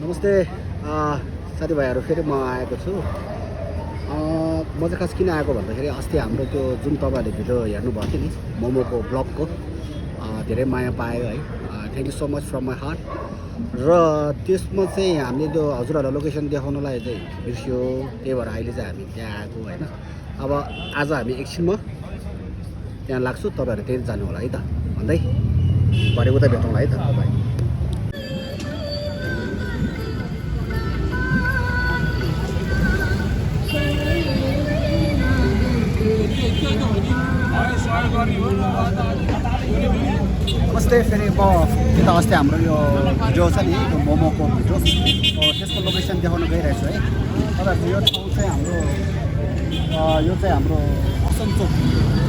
नमस्ते साथीभाइहरू फेरि म आएको छु। म चाहिँ खास किन आएको भन्दाखेरि अस्ति हाम्रो त्यो जुन तपाईँहरूले भिडियो हेर्नुभएको थियो नि मोमोको ब्लगको धेरै माया पायो है। Thank you so much from my heart. र त्यसमा चाहिँ हामीले त्यो हजुरहरूलाई लोकेसन देखाउनलाई चाहिँ बिर्स्यो, त्यही भएर अहिले चाहिँ हामी त्यहाँ आएको होइन। अब आज हामी एकछिनमा त्यहाँ लाग्छु, तपाईँहरू त्यही जानु होला है त भन्दै भरे उता भेटौँला है त तपाईँ। नमस्ते, फेरि म यता अस्ति हाम्रो यो भिडियो छ नि त्यो मोमोको भिडियो, त्यसको लोकेसन देखाउन गइरहेको छु है। तपाईँहरूको यो ठाउँ चाहिँ हाम्रो यो चाहिँ हाम्रो असनचोक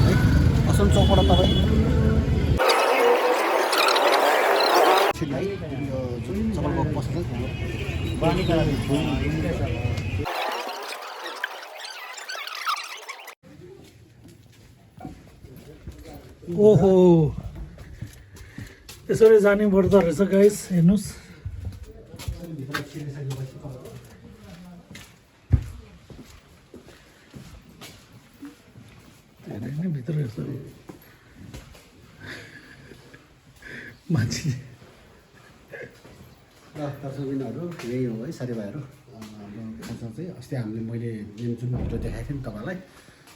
है। असनचोकबाट तपाईँ यो जुन जबलको पसल ओहो, यसरी जानै पर्दो रहेछ गाइस, हेर्नुहोस्। धेरै नै भित्र रहेछ मान्छे। र दर्शकबिनहरू यही हो है साथीभाइहरू। हाम्रो खाजा चाहिँ अस्ति मैले जुन भिडियो देखाएको थिएँ नि तपाईँलाई,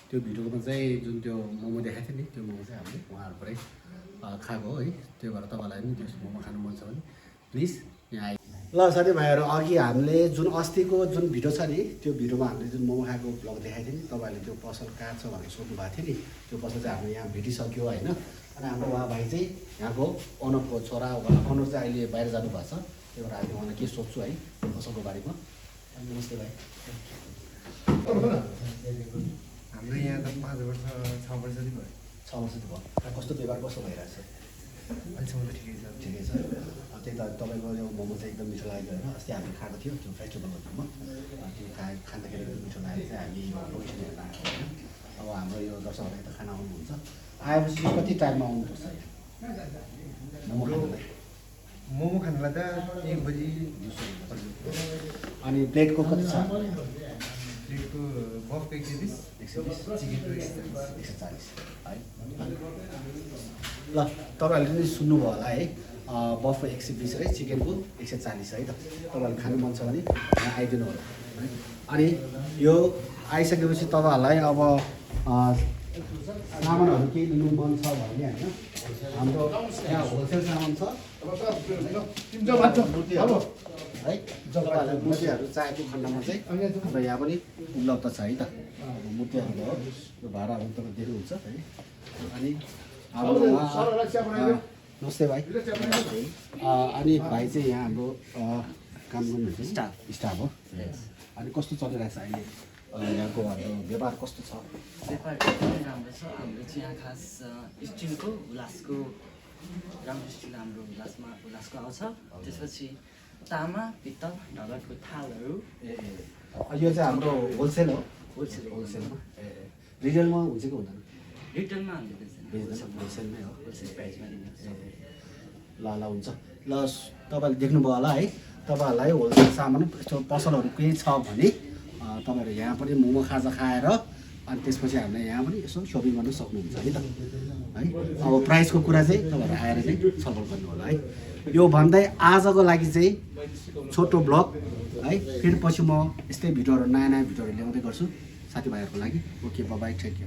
त्यो भिडियोमा चाहिँ जुन त्यो मोमो देखाएको थियो नि, त्यो मोमो चाहिँ हामीले उहाँहरूबाटै खाएको है। त्यो भएर तपाईँलाई पनि त्यो मोमो खानु मन छ भने प्लिज यहाँ आइ। ल साथीभाइहरू, अघि हामीले जुन अस्तिको जुन भिडियो छ नि, त्यो भिडियोमा हामीले जुन मोमो खाएको ब्लग देखाएको थियो नि, तपाईँहरूले त्यो पसल कहाँ छ भनेर सोध्नु भएको थियो नि। त्यो पसल चाहिँ हामीले यहाँ भेटिसक्यो होइन। अनि हाम्रो उहाँ भाइ चाहिँ यहाँको ओनरको छोरा, ओनर चाहिँ अहिले बाहिर जानुभएको छ। त्यही भएर हामी उहाँलाई के सोध्छु है पसलको बारेमा। नमस्ते भाइ। हाम्रो यहाँ त 5 वर्ष 6 वर्ष जति भयो। 6 वर्ष जति भयो। कस्तो व्यवहार कस्तो भइरहेछ? अहिलेसम्म त ठिकै छ। ठिकै छ। त्यही त तपाईँको यो मोमो चाहिँ एकदम मिठो लाग्यो होइन। अस्ति हामीले खाएको थियो त्यो फेस्टिभलको दिनमा, त्यो खाँदाखेरि एकदम मिठो लागेर चाहिँ हामी यो लोकेसन हेर्न आएको होइन। अब हाम्रो यो दर्शकहरूलाई त खाना आउनुहुन्छ, आएपछि कति टाइममा आउनुपर्छ मोमो खानलाई? मोमो खानलाई त 1 बजी। अनि प्लेटको कति छ? प्लेटको बफको 120, 120, चिकनको 140 है। ल तपाईँहरूले पनि सुन्नुभयो होला है, बफको 120 है, चिकनको 140 है त। तपाईँहरूले खानु मन छ भने यहाँ आइदिनु होला है। अनि यो आइसकेपछि तपाईँहरूलाई अब सामानहरू केही लिनु मन छ भने होइन, हाम्रो यहाँ होलसेल सामान छ है। तपाईँहरूलाई मूर्तिहरू चाहिएको खण्डमा चाहिँ हाम्रो यहाँ पनि उपलब्ध छ है त। मूर्तिहरू भयो, यो भाडाहरू तपाईँ देख्नुहुन्छ है। अनि नमस्ते भाइ। अनि भाइ चाहिँ यहाँ हाम्रो काम गर्नुहुन्छ स्टाफ हो। अनि कस्तो चलिरहेको छ अहिले यहाँको हाम्रो व्यापार कस्तो छ? व्यापार एकदमै राम्रो छ। हाम्रो चाहिँ यहाँ खास स्टिलको हुलासको राम्रो स्टिल हाम्रो हुलासको आउँछ। त्यसपछि तामा, पित्तल, ढकको थालहरू। यो चाहिँ हाम्रो होलसेल हो। होलसेलमा रिटेलमा हुन्छ कि हुँदैन? रिटेलमा हामीले बेच्दैन, होलसेलमै हो। होलसेल प्राइसमा दिन्छ। ल हुन्छ। ल तपाईँले देख्नुभयो होला है, तपाईँहरूलाई होलसेल सामान यस्तो पसलहरू केही छ भने तपाईँहरू यहाँ पनि मोमो खाजा खाएर अनि त्यसपछि हामीलाई यहाँ पनि यसो सपिङ गर्न सक्नुहुन्छ है त है। अब प्राइसको कुरा चाहिँ तपाईँहरू आएर चाहिँ छलफल गर्नु होला है। यो भन्दै आजको लागि चाहिँ छोटो ब्लग है। फेरि पछि म यस्तै भिडियोहरू नयाँ नयाँ भिडियोहरू ल्याउँदै गर्छु साथीभाइहरूको लागि। Okay, by, thank you.